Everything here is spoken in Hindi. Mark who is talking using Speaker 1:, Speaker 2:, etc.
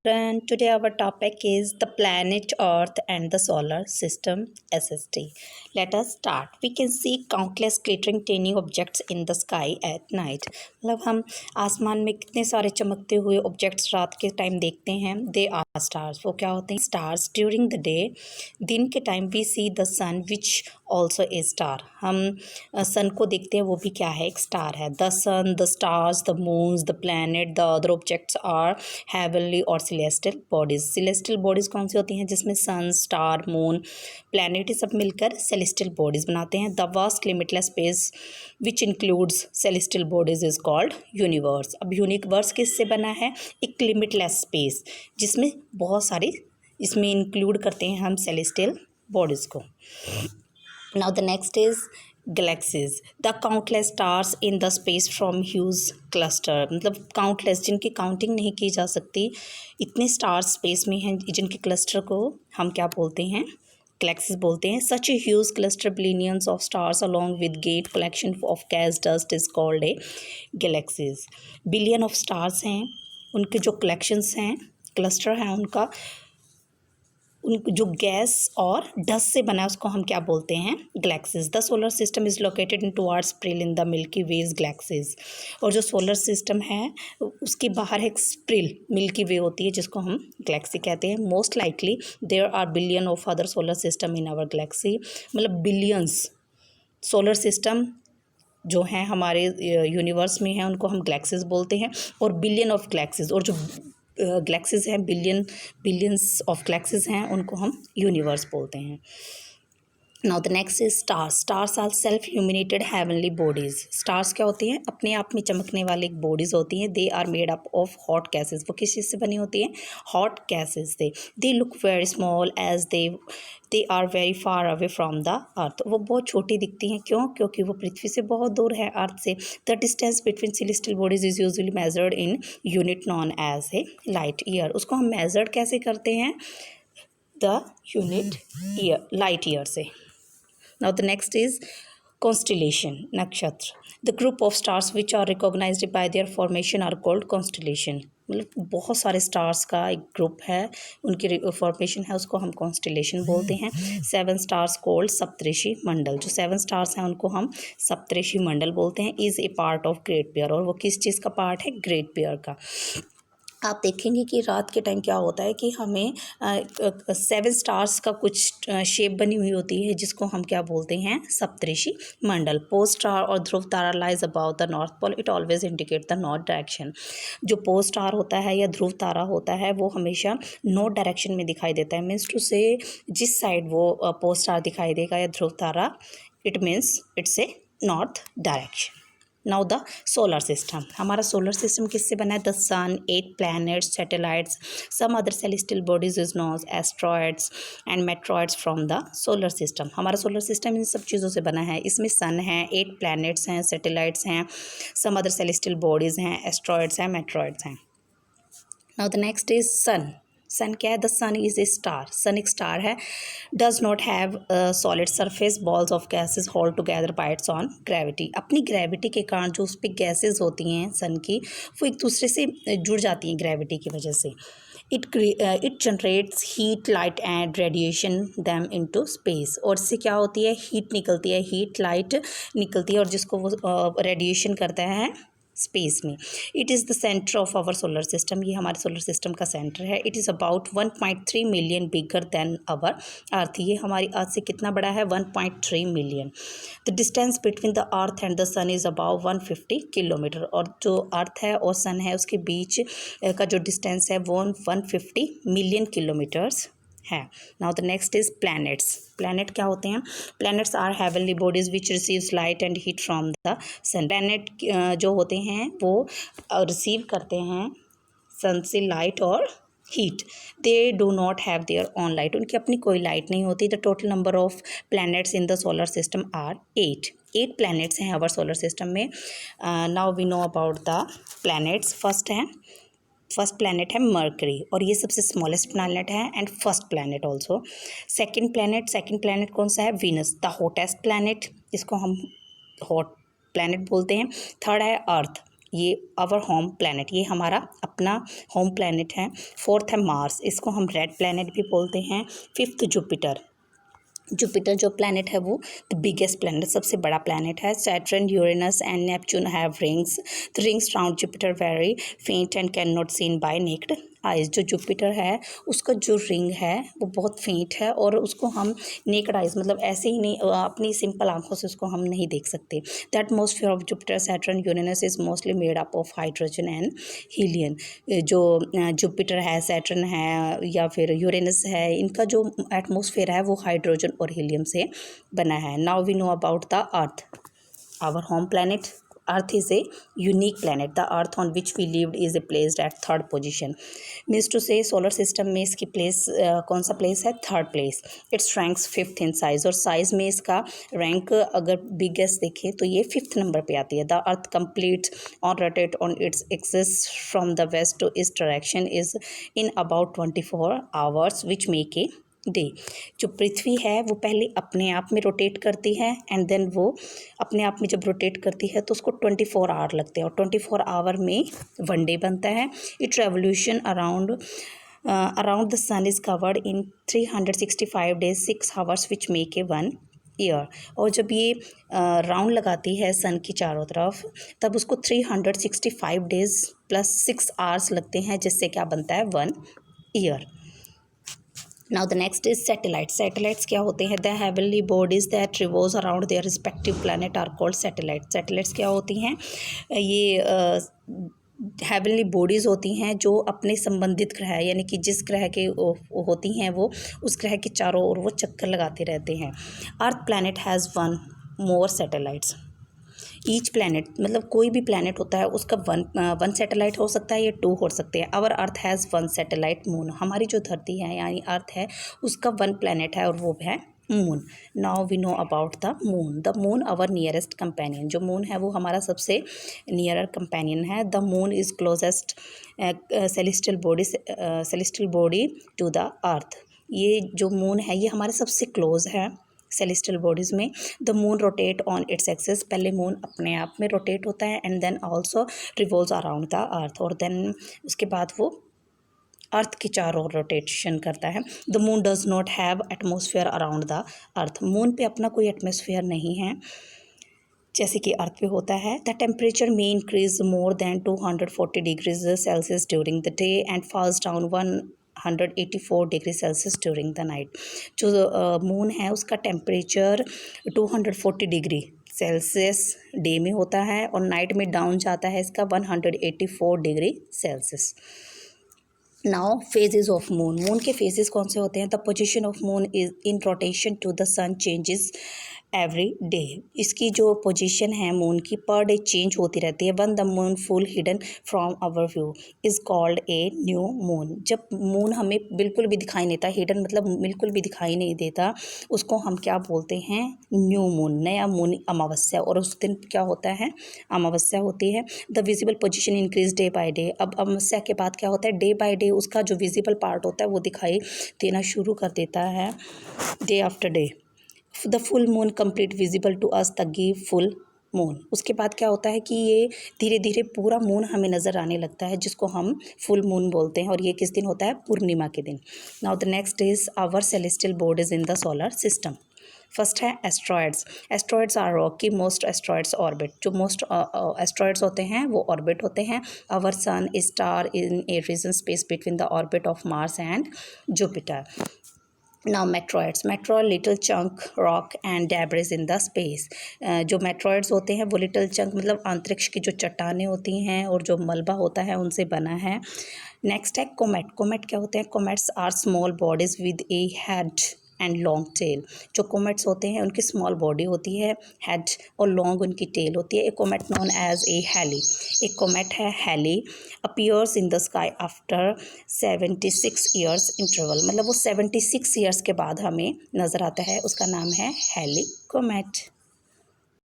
Speaker 1: And today our topic is the planet Earth and the solar system SST. Let us start. We can see countless glittering tiny objects in the sky at night. मतलब हम आसमान में कितने सारे चमकते हुए ऑब्जेक्ट्स रात के टाइम देखते हैं. They are stars. वो क्या होते हैं? स्टार्स. ड्यूरिंग द डे, दिन के time we see the sun which also a star. हम सन को देखते हैं, वो भी क्या है? एक स्टार है. The sun, the stars, the moons, the planet, the other objects are heavenly और सिलेस्टियल बॉडीज. सिलेस्टियल बॉडीज कौन सी होती हैं? जिसमें सन, स्टार, मून, प्लैनेट ये सब मिलकर सेलेस्टियल बॉडीज बनाते हैं. The vast limitless space which includes celestial bodies is called universe. अब यूनिवर्स किससे बना है? एक लिमिटलेस स्पेस जिसमें बहुत सारी इसमें इंक्लूड करते हैं हम सेलेस्टियल बॉडीज को. Now the next is galaxies. The countless stars in the space from huge cluster. मतलब काउंटलेस, जिनकी काउंटिंग नहीं की जा सकती, इतने स्टार्स स्पेस में हैं जिनके क्लस्टर को हम क्या बोलते हैं? गैलेक्सीज बोलते हैं. Such a huge cluster billions of stars along with get collection of gas dust is called a galaxies. Billion of stars हैं, उनके जो कलेक्शंस हैं, क्लस्टर है उनका, उन जो गैस और डस्ट से बना है उसको हम क्या बोलते हैं? Galaxies. The solar system is located in towards spiral in the milky ways galaxies. और जो सोलर सिस्टम है उसके बाहर एक स्प्रिल मिल्की वे होती है जिसको हम गैलेक्सी कहते हैं. Most likely there are billion of other solar system in our galaxy. मतलब बिलियंस सोलर सिस्टम जो हैं हमारे यूनिवर्स में हैं उनको हम गैलेक्सीज बोलते हैं. और बिलियन ऑफ गैलेक्सीज, और जो गैलेक्सीज हैं, बिलियंस ऑफ गैलेक्सीज हैं, उनको हम यूनिवर्स बोलते हैं. Now the next is stars. Stars are self luminated heavenly bodies. Stars क्या होती हैं? अपने आप में चमकने वाली एक बॉडीज होती हैं. They are made up of hot gases. वो किस चीज़ से बनी होती हैं? हॉट गैसेज से. They look very small as they are very far away from the earth. वो बहुत छोटी दिखती हैं. क्यों? क्योंकि वो पृथ्वी से बहुत दूर है, अर्थ से. The distance between celestial bodies is usually measured in unit known as a light year. उसको हम मेजर्ड कैसे करते हैं? The unit year, light year से. Now the next is constellation, nakshatra. The group of stars which are recognized by their formation are called constellation. मतलब बहुत सारे स्टार्स का एक ग्रुप है, उनकी फॉर्मेशन है, उसको हम कॉन्स्टेलेशन बोलते हैं. 7 स्टार्स कोल्ड सप्तऋषि मंडल. जो 7 स्टार्स हैं उनको हम सप्तऋषि मंडल बोलते हैं. Is a part of great pair. और वो किस चीज़ का पार्ट है? ग्रेट पेयर का. आप देखेंगे कि रात के टाइम क्या होता है कि हमें 7 स्टार्स का कुछ शेप बनी हुई होती है जिसको हम क्या बोलते हैं? सप्तऋषि मंडल. पोल स्टार और ध्रुव तारा lies about the north pole. It always indicate the north direction. जो पोल स्टार होता है या ध्रुव तारा होता है वो हमेशा नॉर्थ डायरेक्शन में दिखाई देता है. मीन्स टू से जिस साइड वो पोल स्टार दिखाई देगा या ध्रुव तारा, it means it's a north direction. Now the solar system. हमारा सोलर सिस्टम किससे बना है? The sun, 8 planets, satellites, some other celestial bodies is known asteroids and meteoroids from the solar system. हमारा सोलर सिस्टम इन सब चीज़ों से बना है. इसमें सन है, 8 प्लैनेट्स हैं, सैटेलाइट्स हैं, सम अदर सेलेस्टियल बॉडीज़ हैं, एस्ट्रॉयड्स हैं, मेट्रॉयड्स हैं. Now the next is sun. Sun क्या है? The sun is a star. Sun एक स्टार है. Does not have solid surface. Balls of gases hold together by its own gravity. अपनी ग्रेविटी के कारण जो उस पर गैसेज होती हैं सन की, वो एक दूसरे से जुड़ जाती हैं ग्रेविटी की वजह से. It generates heat, light and radiation them into space. और इससे क्या होती है? हीट निकलती है, हीट लाइट निकलती है और जिसको वो रेडिएशन करता है स्पेस में. It is the centre of our solar system. ये हमारे सोलर सिस्टम का सेंटर है. It is about 1.3 million bigger than our earth. ये हमारी अर्थ से कितना बड़ा है? 1.3 million. The distance between the earth and the sun is about 150 kilometre. और जो अर्थ है और सन है उसके बीच का जो डिस्टेंस है वो 150 मिलियन किलोमीटर्स है. Now the next is planets. Planet क्या होते हैं? Planets are heavenly bodies which receives light and heat from the sun. Planet जो होते हैं वो रिसीव करते हैं सन से लाइट और heat. They do not have their own light. उनकी अपनी कोई लाइट नहीं होती. The total number of planets in the solar system are 8 planets हैं आवर सोलर सिस्टम में. Now we know about the planets. First planet है मर्करी और ये सबसे स्मॉलेस्ट प्लैनेट है and first planet also. Second planet कौन सा है? वीनस, द हॉटेस्ट प्लैनेट, इसको हम हॉट प्लैनेट बोलते हैं. थर्ड है अर्थ. ये आवर होम प्लैनेट, ये हमारा अपना होम प्लैनेट है। फोर्थ है मार्स, इसको हम रेड प्लैनेट भी बोलते हैं। फिफ्थ जुपिटर, जुपिटर जो प्लैनेट है वो द बिगेस्ट प्लैनेट, सबसे बड़ा प्लैनेट है। Saturn, Uranus and Neptune have rings, the rings round Jupiter very faint and can not seen by naked eyes. जो जुपिटर है उसका जो रिंग है वो बहुत फेंट है और उसको हम नेकड आइज मतलब ऐसे ही नहीं अपनी सिंपल आंखों से उसको हम नहीं देख सकते। The atmosphere of Jupiter, Saturn, Uranus is mostly made up of hydrogen and helium. जो जुपिटर है, सैटर्न है या फिर यूरेनस है, इनका जो एटमॉस्फेयर है वो हाइड्रोजन और हीलियम से बना है। Now we know about the earth, our home planet. Earth is a unique planet, the earth on which we lived is a placed at third position. Means to say solar system में इसकी प्लेस कौन सा प्लेस है, third place. Its ranks fifth in size, और साइज में इसका रैंक अगर बिगेस्ट देखें तो ये फिफ्थ नंबर पे आती है। The earth complete on rotate on its axis from the west to east direction is in about 24 hours which make a day. जो पृथ्वी है वो पहले अपने आप में रोटेट करती है एंड देन वो अपने आप में जब रोटेट करती है तो उसको 24 आवर लगते हैं और 24 आवर में वन डे बनता है। It revolution around the sun is covered in 365 days 6 hours which make a 1 year. और जब ये राउंड लगाती है सन की चारों तरफ तब उसको 365 days प्लस 6 hours लगते हैं, जिससे क्या बनता है 1 year. Now the next is satellite. Satellites क्या होते हैं, the heavenly bodies that revolve around their respective planet are called satellite. Satellites क्या होती हैं, ये हेवनली बॉडीज़ होती हैं जो अपने संबंधित ग्रह यानी कि जिस ग्रह के होती हैं वो उस ग्रह के चारों ओर वो चक्कर लगाते रहते हैं। अर्थ planet has one more satellites. Each planet मतलब कोई भी प्लैनेट होता है उसका वन सैटेलाइट हो सकता है या 2 हो सकते हैं। Our earth has 1 satellite moon, हमारी जो धरती है यानी अर्थ है उसका 1 प्लैनेट है और वो है moon. Now we know about the moon. The moon our nearest companion, जो मून है वो हमारा सबसे नियरर कंपेनियन है। The moon is closest celestial body to the earth. ये जो मून है ये हमारे सबसे क्लोज है सेलेस्टियल बॉडीज़ में। The moon rotate on its axis, पहले मून अपने आप में रोटेट होता है and then also revolves around the earth, और देन उसके बाद वो अर्थ के चारों ओर रोटेशन करता है। The moon does not have atmosphere around the earth, moon पे अपना कोई एटमॉस्फेयर नहीं है जैसे कि अर्थ पे होता है। द टेम्परेचर में increase more than 240 degrees Celsius during the day and falls down 184 degree Celsius during the night. जो मून है उसका टेम्परेचर 240 डिग्री सेल्सियस डे में होता है और नाइट में डाउन जाता है इसका 184 degree Celsius. Now phases of moon, moon के फेजेस कौन से होते हैं। The position of moon is in rotation to the sun changes every day, इसकी जो पोजीशन है मून की पर डे चेंज होती रहती है। When the moon full hidden from our view is called a new moon, जब मून हमें बिल्कुल भी दिखाई नहीं देता, हिडन मतलब बिल्कुल भी दिखाई नहीं देता, उसको हम क्या बोलते हैं, न्यू मून, नया मून, अमावस्या, और उस दिन क्या होता है, अमावस्या होती है। The visible position increase day by day, अब अमावस्या के बाद क्या होता है, डे बाय डे उसका जो विजिबल पार्ट होता है वो दिखाई देना शुरू कर देता है day after day. The full moon complete visible to us the give full moon, उसके बाद क्या होता है कि ये धीरे धीरे पूरा मून हमें नज़र आने लगता है जिसको हम फुल मून बोलते हैं, और ये किस दिन होता है, पूर्णिमा के दिन। Now the next is our celestial bodies in the solar system. First है asteroids. Asteroids are rocky, most asteroids orbit, जो मोस्ट एस्ट्रॉयड्स होते हैं वो ऑर्बिट होते हैं। Our sun star in a region space between the orbit of Mars and Jupiter. Now meteoroids, meteoroid little chunk rock and debris in the space, जो मेट्रॉयड्स होते हैं वो लिटिल चंक मतलब अंतरिक्ष की जो चट्टानें होती हैं और जो मलबा होता है उनसे बना है। नेक्स्ट है कोमेट। कोमेट क्या होते हैं, comets are small bodies with a head and long tail, जो कोमेट्स होते हैं उनकी स्मॉल बॉडी होती है, हेड और लॉन्ग उनकी टेल होती है। A comet known as a Halley, एक कोमेट है Halley, appears in the sky after 76 years interval, मतलब वो 76 ईयर्स के बाद हमें नज़र आता है, उसका नाम है हैली कोमेट।